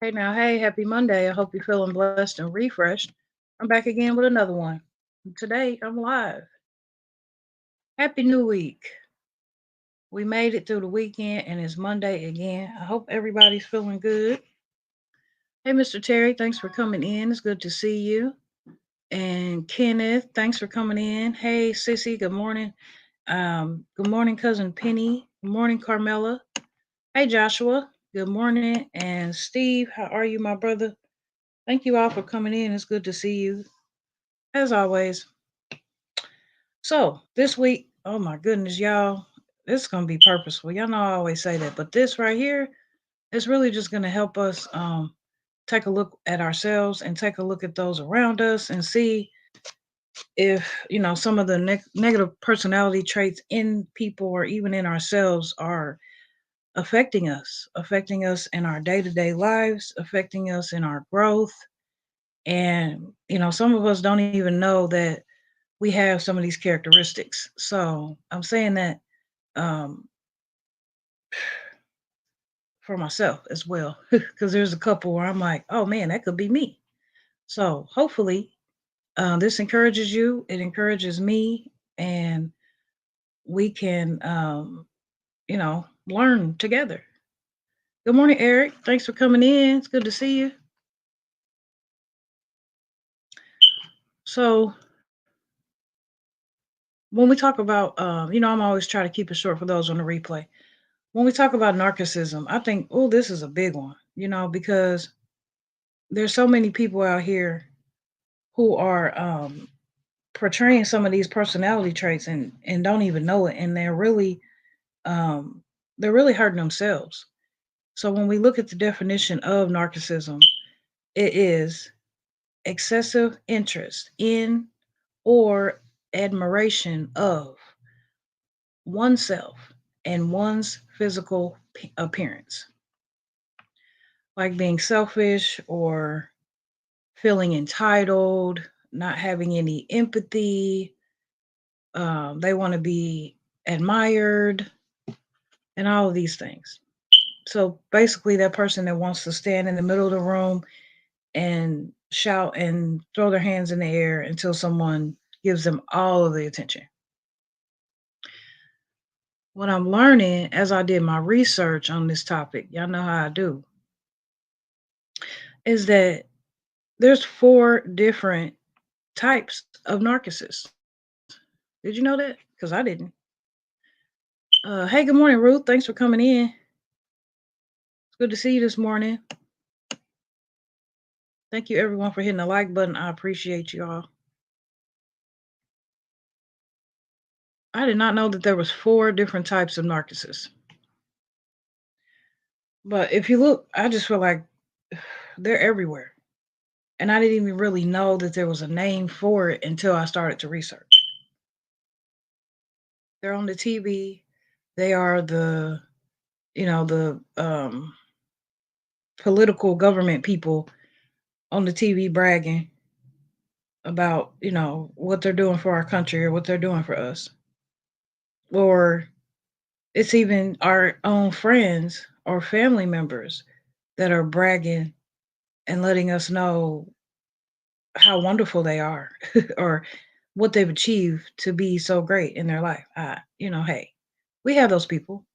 Hey now, hey, happy Monday. I hope you're feeling blessed and refreshed. I'm back again with another one. Today, I'm live. Happy New Week. We made it through the weekend and it's Monday again. I hope everybody's feeling good. Hey, Mr. Terry, thanks for coming in. It's good to see you. And Kenneth, thanks for coming in. Hey, Sissy, good morning. Good morning, cousin Penny. Good morning, Carmela. Hey, Joshua. Good morning. And Steve, how are you, my brother? Thank you all for coming in. It's good to see you. As always. So this week, oh my goodness, y'all, this is gonna be purposeful. Y'all know I always say that, but this right here is really just gonna help us take a look at ourselves and take a look at those around us and see if some of the negative personality traits in people or even in ourselves are affecting us in our day-to-day lives, affecting us in our growth. And some of us don't even know that we have some of these characteristics. So I'm saying that um, for myself as well, because there's a couple where I'm like, oh man, that could be me. So hopefully, this encourages you. It encourages me, and we can, learn together. Good morning, Eric. Thanks for coming in. It's good to see you. So when we talk about, I'm always trying to keep it short for those on the replay. When we talk about narcissism, I think, oh, this is a big one, because there's so many people out here who are portraying some of these personality traits and don't even know it, and um, they're really hurting themselves. So when we look at the definition of narcissism, it is excessive interest in or admiration of oneself and one's physical appearance, like being selfish or feeling entitled, not having any empathy. They want to be admired and all of these things. So basically, that person that wants to stand in the middle of the room and shout and throw their hands in the air until someone gives them all of the attention. What I'm learning as I did my research on this topic, y'all know how I do, is that there's four different types of narcissists. Did you know that? Because I didn't. Hey, good morning, Ruth. Thanks for coming in. It's good to see you this morning. Thank you, everyone, for hitting the like button. I appreciate you all. I did not know that there was four different types of narcissists. But if you look, I just feel like they're everywhere. And I didn't even really know that there was a name for it until I started to research. They're on the TV. They are the political government people on the TV bragging about, what they're doing for our country or what they're doing for us. Or it's even our own friends or family members that are bragging and letting us know how wonderful they are or what they've achieved to be so great in their life. Hey, we have those people.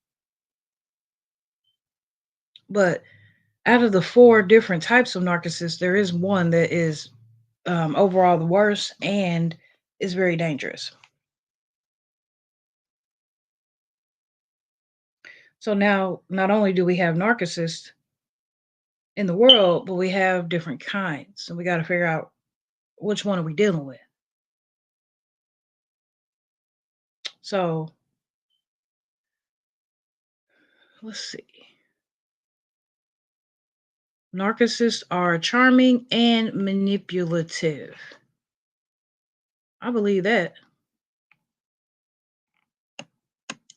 But out of the four different types of narcissists, there is one that is overall the worst and is very dangerous. So now, not only do we have narcissists in the world, but we have different kinds. And we got to figure out which one are we dealing with. So let's see. Narcissists are charming and manipulative. I believe that.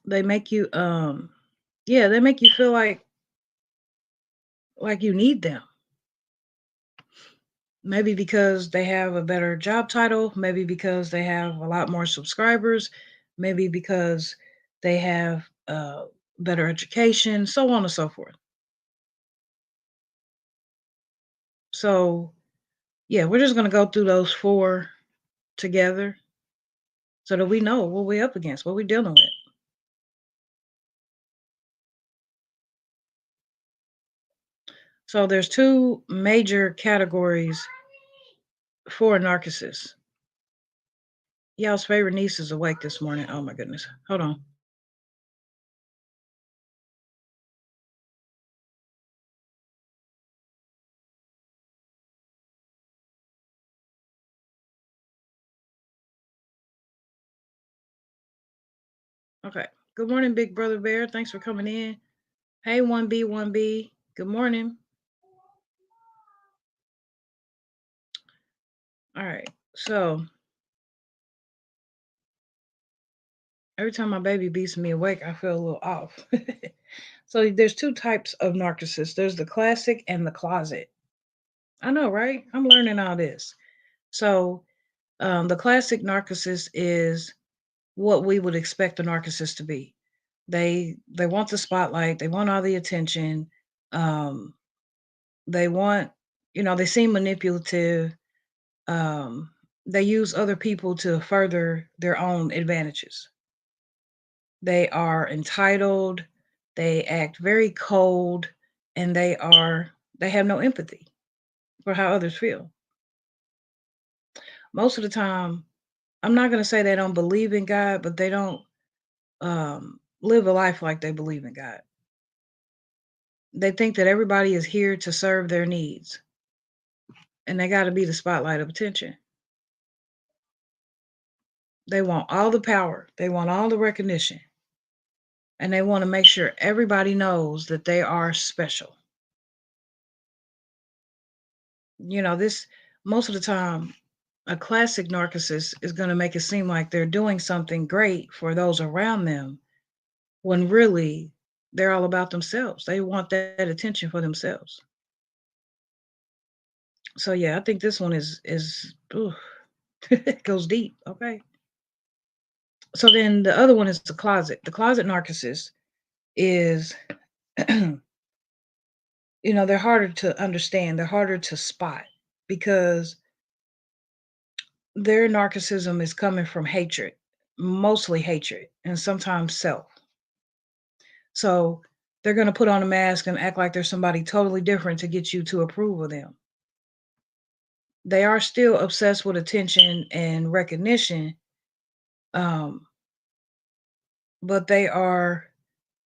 They make you yeah, they make you feel like you need them. Maybe because they have a better job title, maybe because they have a lot more subscribers, maybe because they have better education, so on and so forth. So, yeah, we're just going to go through those four together so that we know what we're up against, what we're dealing with. So, there's two major categories for narcissists. Y'all's favorite niece is awake this morning. Oh my goodness. Hold on. Okay. Good morning, Big Brother Bear. Thanks for coming in. Hey, 1B, 1B. Good morning. All right. So, every time my baby beats me awake, I feel a little off. So, there's two types of narcissists there's the classic and the closet. I know, right? I'm learning all this. So, the classic narcissist is what we would expect a narcissist to be. They want the spotlight, they want all the attention. Um, they want, they seem manipulative. Um, they use other people to further their own advantages. They are entitled, they act very cold, and they have no empathy for how others feel. Most of the time, I'm not going to say they don't believe in God, but they don't live a life like they believe in God. They think that everybody is here to serve their needs, and they got to be the spotlight of attention. They want all the power, they want all the recognition, and they want to make sure everybody knows that they are special. This most of the time, a classic narcissist is going to make it seem like they're doing something great for those around them when really they're all about themselves. They want that attention for themselves. So yeah, I think this one is ooh, it goes deep. Okay. So then the other one is the closet. The closet narcissist is they're harder to understand, they're harder to spot because their narcissism is coming from hatred, mostly hatred, and sometimes self. So they're going to put on a mask and act like they're somebody totally different to get you to approve of them. They are still obsessed with attention and recognition, um, but they are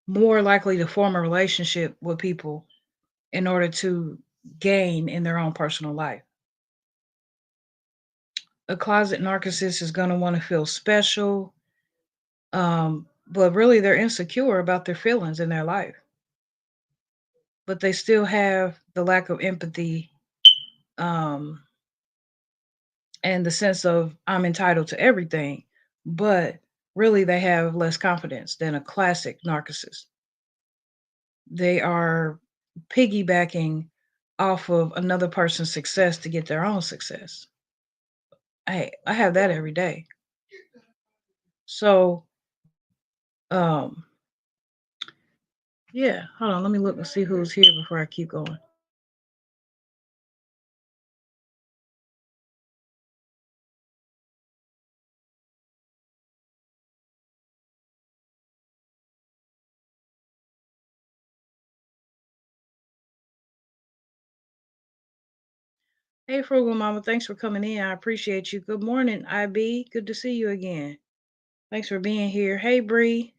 more likely to form a relationship with people in order to gain in their own personal life. A closet narcissist is going to want to feel special, but really they're insecure about their feelings in their life. But they still have the lack of empathy, um, and the sense of I'm entitled to everything. But really, they have less confidence than a classic narcissist. They are piggybacking off of another person's success to get their own success. I have that every day. So, um, yeah, hold on. Let me look and see who's here before I keep going. Hey, Frugal Mama, thanks for coming in. I appreciate you. Good morning, IB. Good to see you again. Thanks for being here. Hey, Bree,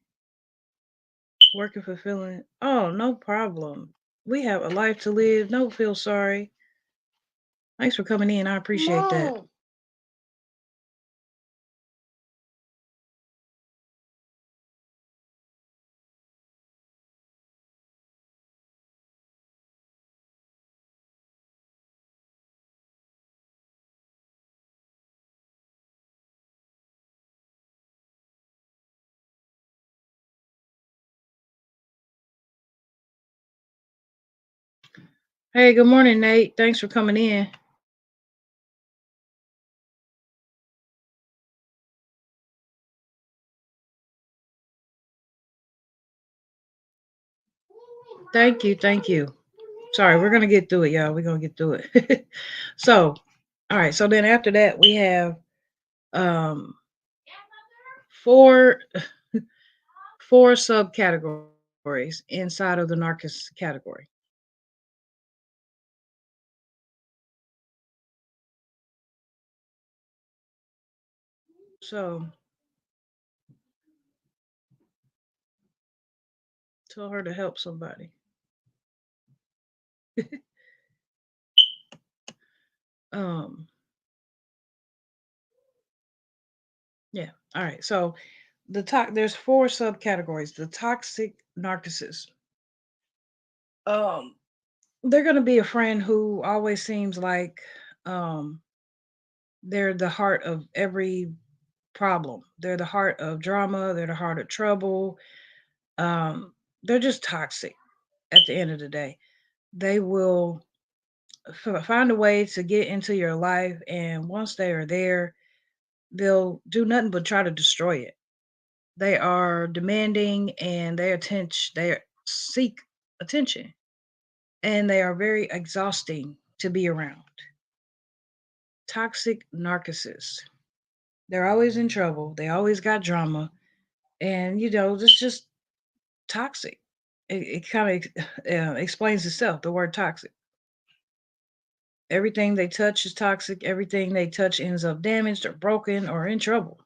working fulfilling. Oh, no problem. We have a life to live. No, feel sorry. Thanks for coming in. I appreciate that. Hey, good morning, Nate. Thanks for coming in. Thank you. Thank you. Sorry, we're gonna get through it, y'all. We're gonna get through it. So, all right. So then after that, we have um four four subcategories inside of the narcissist category. So tell her to help somebody. um, yeah. All right. So there's four subcategories. The toxic narcissist. Um, they're gonna be a friend who always seems like um they're the heart of every problem. They're the heart of drama. They're the heart of trouble. Um, they're just toxic at the end of the day. They will find a way to get into your life, and once they are there, they'll do nothing but try to destroy it. They are demanding, and they seek attention, and they are very exhausting to be around. Toxic narcissists. They're always in trouble. They always got drama, and it's just toxic. It kind of explains itself. The word toxic. Everything they touch is toxic. Everything they touch ends up damaged or broken or in trouble.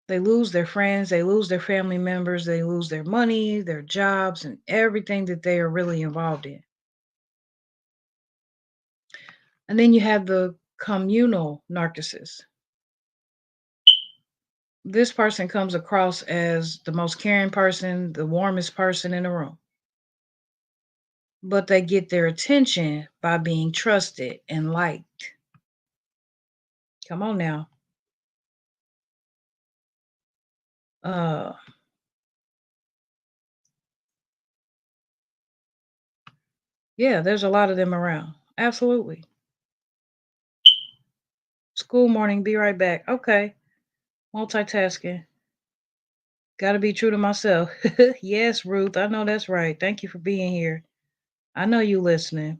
They lose their friends, they lose their family members, they lose their money, their jobs, and everything that they are really involved in. And then you have the communal narcissist. This person comes across as the most caring person, the warmest person in the room. But they get their attention by being trusted and liked. Come on now. Uh yeah, there's a lot of them around. Absolutely. School morning, be right back. Okay. Multitasking. Gotta be true to myself. Yes, Ruth, I know that's right. Thank you for being here. I know you listening.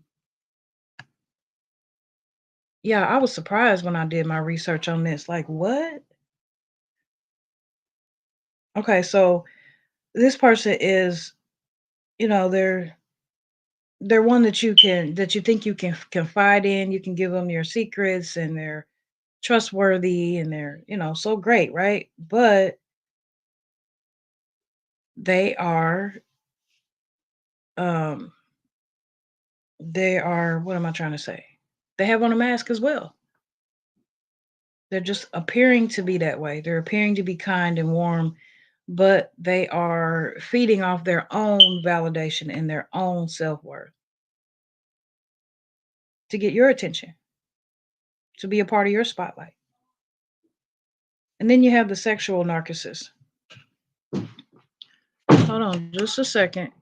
Yeah, I was surprised when I did my research on this. Like, what? Okay, so this person is, they're one that you think you can confide in. You can give them your secrets, and they're trustworthy, and they're, so great, right? But they are um they are, what am I trying to say? They have on a mask as well. They're just appearing to be that way. They're appearing to be kind and warm, but they are feeding off their own validation and their own self-worth to get your attention, to be a part of your spotlight. And then you have the sexual narcissist. Hold on just a second.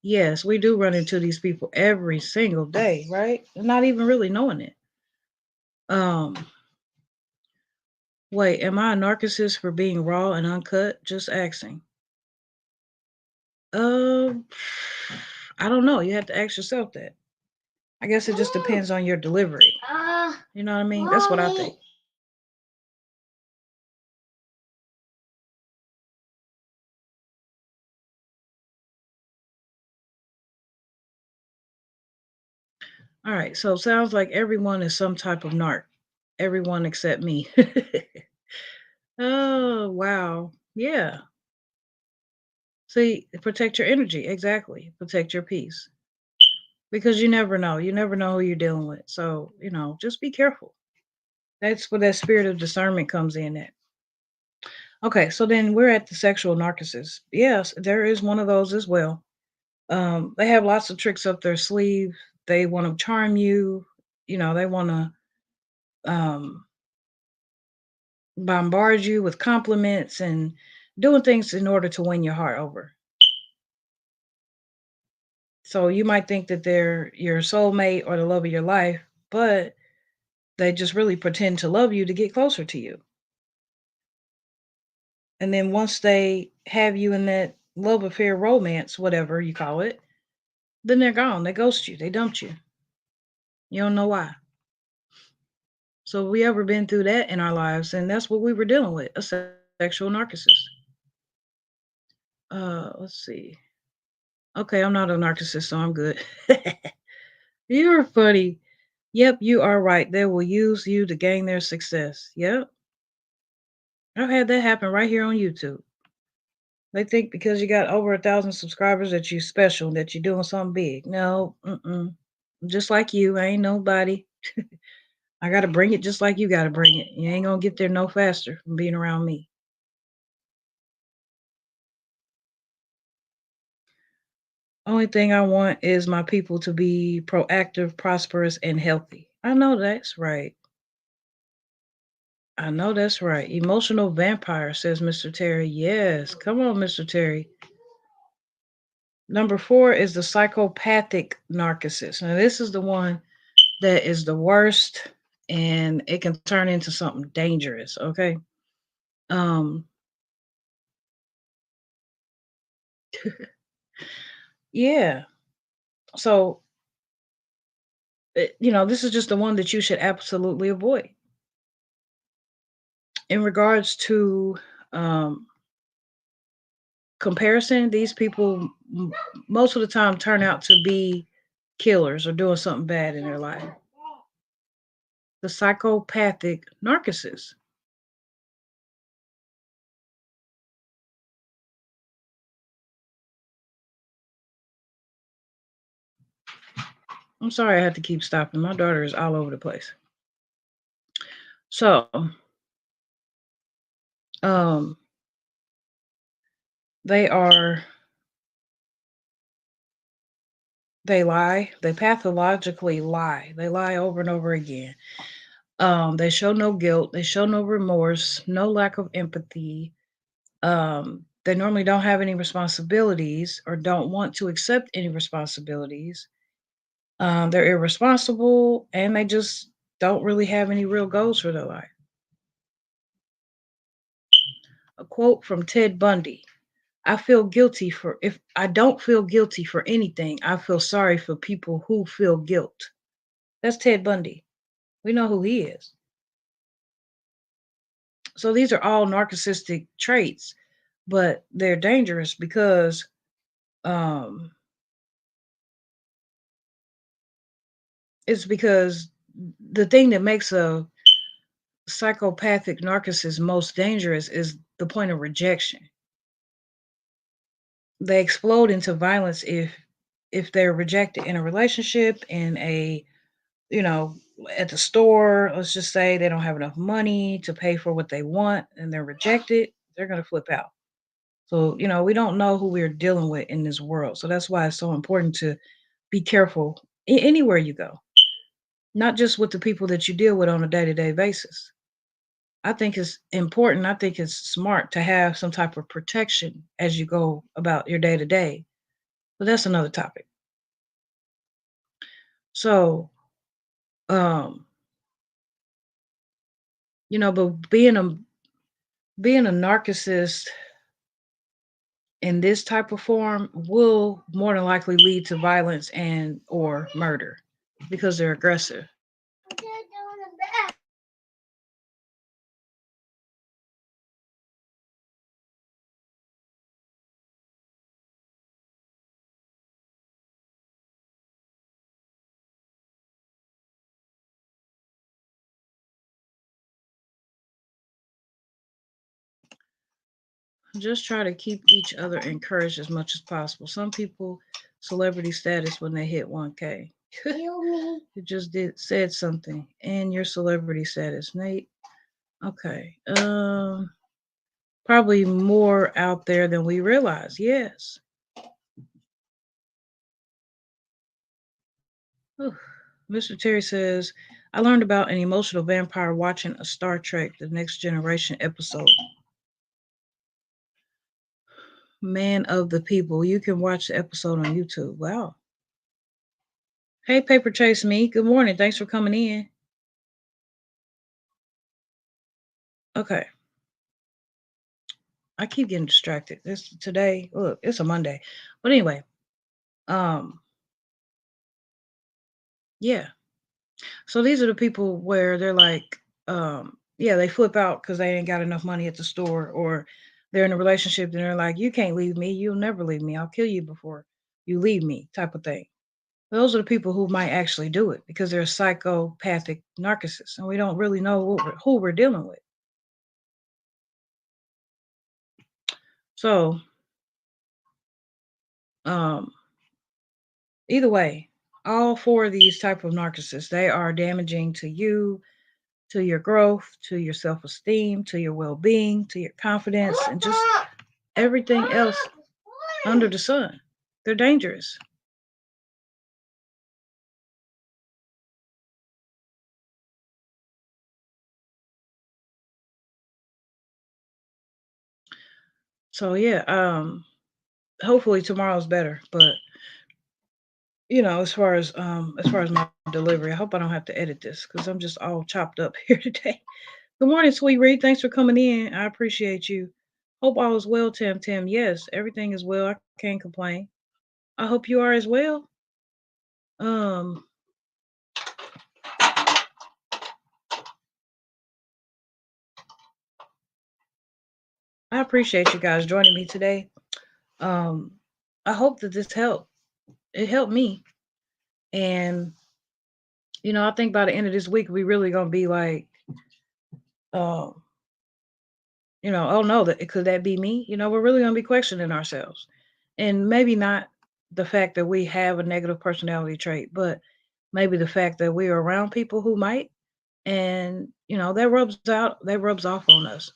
Yes, we do run into these people every single day, right? Not even really knowing it. Um, Wait, am I a narcissist for being raw and uncut? Just asking. Um, I don't know. You have to ask yourself that. I guess it just depends on your delivery. You know what I mean? That's what I think. All right. So sounds like everyone is some type of narc. Everyone except me. Oh, wow. Yeah. See, protect your energy. Exactly. Protect your peace. Because you never know. You never know who you're dealing with. So, just be careful. That's where that spirit of discernment comes in at. Okay, so then we're at the sexual narcissist. Yes, there is one of those as well. They have lots of tricks up their sleeve. They want to charm you. They want to bombard you with compliments and doing things in order to win your heart over. So you might think that they're your soulmate or the love of your life, but they just really pretend to love you to get closer to you. And then once they have you in that love affair, romance, whatever you call it, then they're gone. They ghost you. They dumped you. You don't know why. So we ever been through that in our lives, and that's what we were dealing with, a sexual narcissist. Let's see. Okay, I'm not a narcissist, so I'm good. You're funny. Yep, you are right. They will use you to gain their success. Yep. I've had that happen right here on YouTube. They think because you got over 1,000 subscribers that you special, that you're doing something big. No, mm-mm. Just like you, I ain't nobody. I gotta bring it just like you gotta bring it. You ain't gonna get there no faster from being around me. Only thing I want is my people to be proactive, prosperous, and healthy. I know that's right. I know that's right. Emotional vampire, says Mr. Terry. Yes, come on, Mr. Terry. Number 4 is the psychopathic narcissist. Now, this is the one that is the worst, and it can turn into something dangerous. Okay. Um. Yeah. So, this is just the one that you should absolutely avoid. In regards to um, comparison, these people most of the time turn out to be killers or doing something bad in their life. The psychopathic narcissist. I'm sorry I had to keep stopping. My daughter is all over the place. So, um, they are they lie. They pathologically lie. They lie over and over again. They show no guilt. They show no remorse. No lack of empathy. They normally don't have any responsibilities or don't want to accept any responsibilities. They're irresponsible and they just don't really have any real goals for their life. A quote from Ted Bundy: I feel guilty for if I don't feel guilty for anything, I feel sorry for people who feel guilt. That's Ted Bundy. We know who he is. So these are all narcissistic traits, but they're dangerous because um, it's because the thing that makes a psychopathic narcissist most dangerous is the point of rejection. They explode into violence if they're rejected in a relationship, in a you know at the store. Let's just say they don't have enough money to pay for what they want and they're rejected. They're going to flip out. So we don't know who we're dealing with in this world, so that's why it's so important to be careful anywhere you go, not just with the people that you deal with on a day-to-day basis. I think it's important. I think it's smart to have some type of protection as you go about your day to day. But that's another topic. So, um, but being a narcissist in this type of form will more than likely lead to violence and or murder because they're aggressive. Just try to keep each other encouraged as much as possible. Some people celebrity status when they hit 1K. You just did said something and your celebrity status, Nate. Okay. Probably more out there than we realize. Yes. Whew. Mr. Terry says, I learned about an emotional vampire watching a Star Trek The Next Generation episode. Man of the People. You can watch the episode on YouTube. Wow. Hey, Paper Chase Me. Good morning. Thanks for coming in. Okay. I keep getting distracted. This today, look, it's a Monday. But anyway, um, yeah. So these are the people where they're like, yeah, they flip out because they ain't got enough money at the store, or they're in a relationship and they're like, you can't leave me. You'll never leave me. I'll kill you before you leave me, type of thing. Those are the people who might actually do it because they're psychopathic narcissists, and we don't really know who we're dealing with. So, um, either way, all four of these type of narcissists, they are damaging to you, to your growth, to your self-esteem, to your well-being, to your confidence, and just everything else under the sun. They're dangerous. So yeah, hopefully tomorrow's better. But as far as my delivery, I hope I don't have to edit this because I'm just all chopped up here today. Good morning, sweet Reed. Thanks for coming in. I appreciate you. Hope all is well, Tam Tam. Yes, everything is well. I can't complain. I hope you are as well. Um, I appreciate you guys joining me today. Um, I hope that this helped. It helped me. And I think by the end of this week, we really gonna be like, um, oh no, that could that be me? We're really gonna be questioning ourselves, and maybe not the fact that we have a negative personality trait, but maybe the fact that we are around people who might, and that rubs off on us.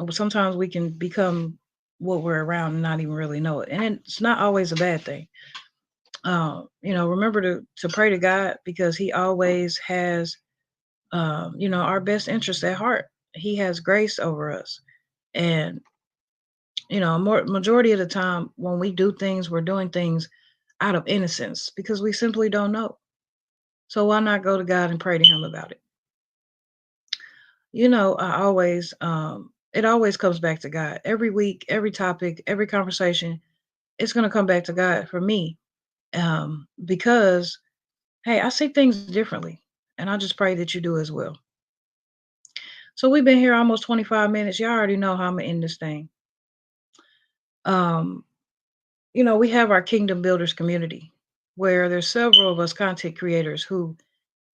Sometimes we can become what we're around and not even really know it, and it's not always a bad thing. Remember to pray to God because He always has, our best interests at heart. He has grace over us, and more majority of the time when we do things, we're doing things out of innocence because we simply don't know. So why not go to God and pray to Him about it? It always comes back to God. Every week, every topic, every conversation, it's going to come back to God for me. Because, hey, I see things differently. And I just pray that you do as well. So we've been here almost 25 minutes. Y'all already know how I'm going to end this thing. Um, we have our Kingdom Builders community where there's several of us content creators who,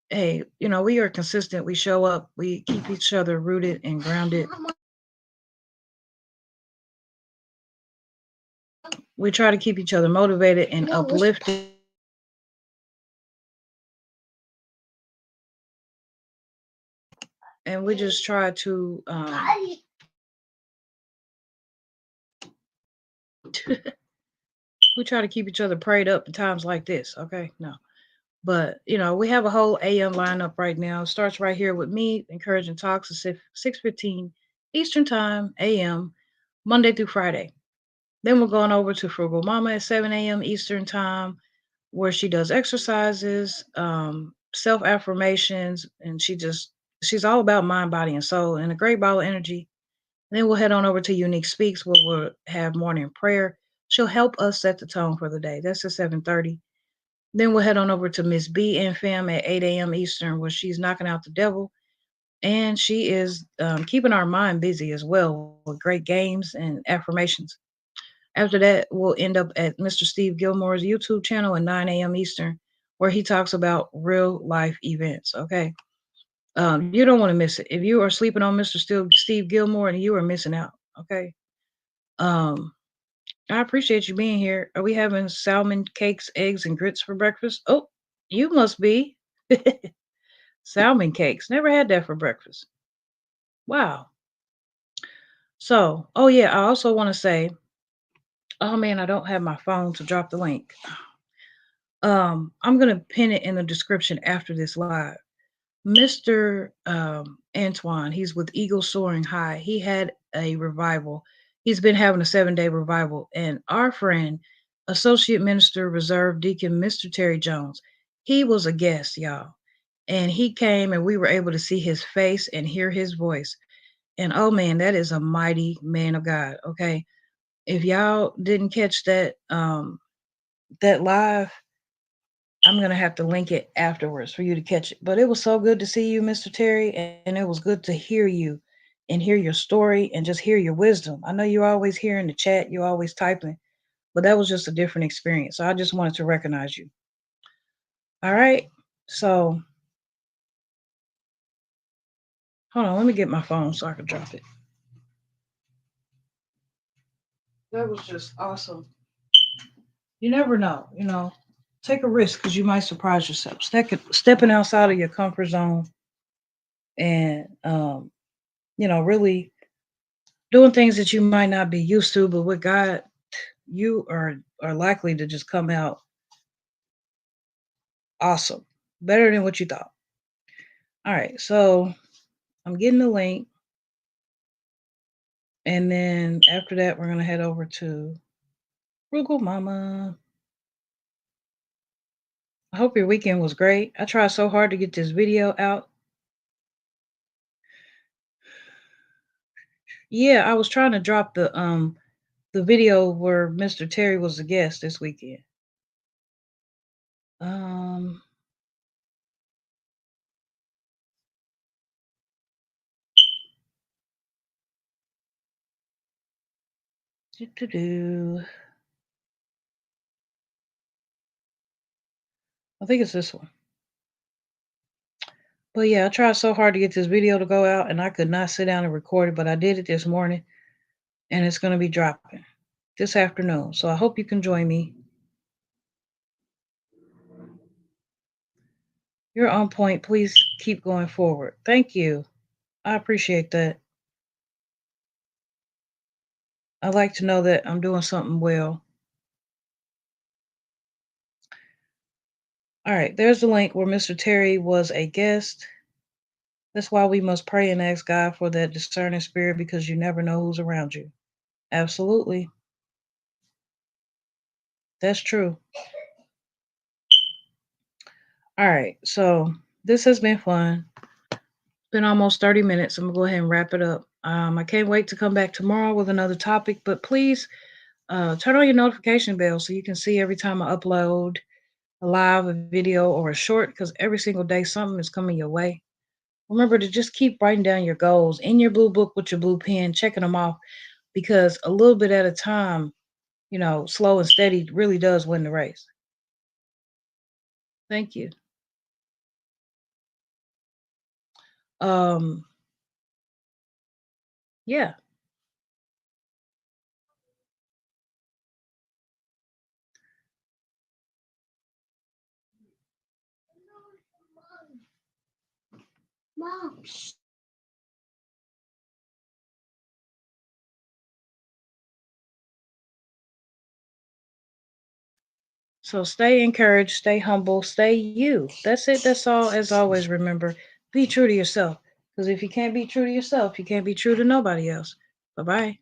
hey, we are consistent. We show up. We keep each other rooted and grounded. We try to keep each other motivated and uplifted. And we just try to we try to keep each other prayed up in times like this. Okay, no, but we have a whole AM lineup right now. It starts right here with me encouraging talks at 6:15 Eastern Time AM, Monday through Friday. Then we're going over to Frugal Mama at 7 a.m. Eastern Time, where she does exercises, self affirmations, and she's all about mind, body, and soul, and a great ball of energy. Then we'll head on over to Uniq Speaks, where we'll have morning prayer. She'll help us set the tone for the day. That's at 7:30. Then we'll head on over to Miss B and Fam at 8 a.m. Eastern, where she's knocking out the devil. And she is keeping our mind busy as well with great games and affirmations. After that, we'll end up at Mr. Steve Gilmore's YouTube channel at 9 a.m. Eastern, where he talks about real life events. Okay. You don't want to miss it. If you are sleeping on Mr. Steve Gilmore, and you are missing out. Okay. Um, I appreciate you being here. Are we having salmon, cakes, eggs, and grits for breakfast? Oh, you must be. Salmon cakes. Never had that for breakfast. Wow. So, oh yeah, I also want to say, oh man, I don't have my phone to drop the link. I'm gonna pin it in the description after this live. Mr. Antoine, he's with Eagle Soaring High. He had a revival. He's been having a 7-day revival. And our friend, Associate Minister Reserve Deacon Mr. Terry Jones, He was a guest, y'all. And he came and we were able to see his face and hear his voice. And oh man, that is a mighty man of God. Okay. If y'all didn't catch that live, I'm gonna have to link it afterwards for you to catch it. But it was so good to see you, Mr. Terry, and it was good to hear you and hear your story and just hear your wisdom. I know you're always here in the chat, you're always typing, but that was just a different experience. So I just wanted to recognize you. All right. So hold on, let me get my phone so I can drop it. That was just awesome. You never know, take a risk because you might surprise yourself. Stepping outside of your comfort zone and really doing things that you might not be used to, but with God, you are likely to just come out awesome, better than what you thought. All right, so I'm getting the link, and then after that, we're gonna head over to Frugal Mama. I hope your weekend was great. I tried so hard to get this video out. Yeah, I was trying to drop the video where Mr. Terry was a guest this weekend. Um, doo-doo-doo. I think it's this one. But yeah, I tried so hard to get this video to go out and I could not sit down and record it, but I did it this morning and it's going to be dropping this afternoon. So I hope you can join me. You're on point. Please keep going forward. Thank you. I appreciate that. I like to know that I'm doing something well. All right, there's the link where Mr. Terry was a guest. That's why we must pray and ask God for that discerning spirit because you never know who's around you. Absolutely. That's true. All right, so this has been fun. It's been almost 30 minutes. I'm going to go ahead and wrap it up. I can't wait to come back tomorrow with another topic, but please turn on your notification bell so you can see every time I upload a live, a video, or a short because every single day something is coming your way. Remember to just keep writing down your goals in your blue book with your blue pen, checking them off because a little bit at a time, slow and steady really does win the race. Thank you. Um, yeah. Mom. So stay encouraged, stay humble, stay you. That's it. That's all. As always, remember, be true to yourself. Because if you can't be true to yourself, you can't be true to nobody else. Bye bye.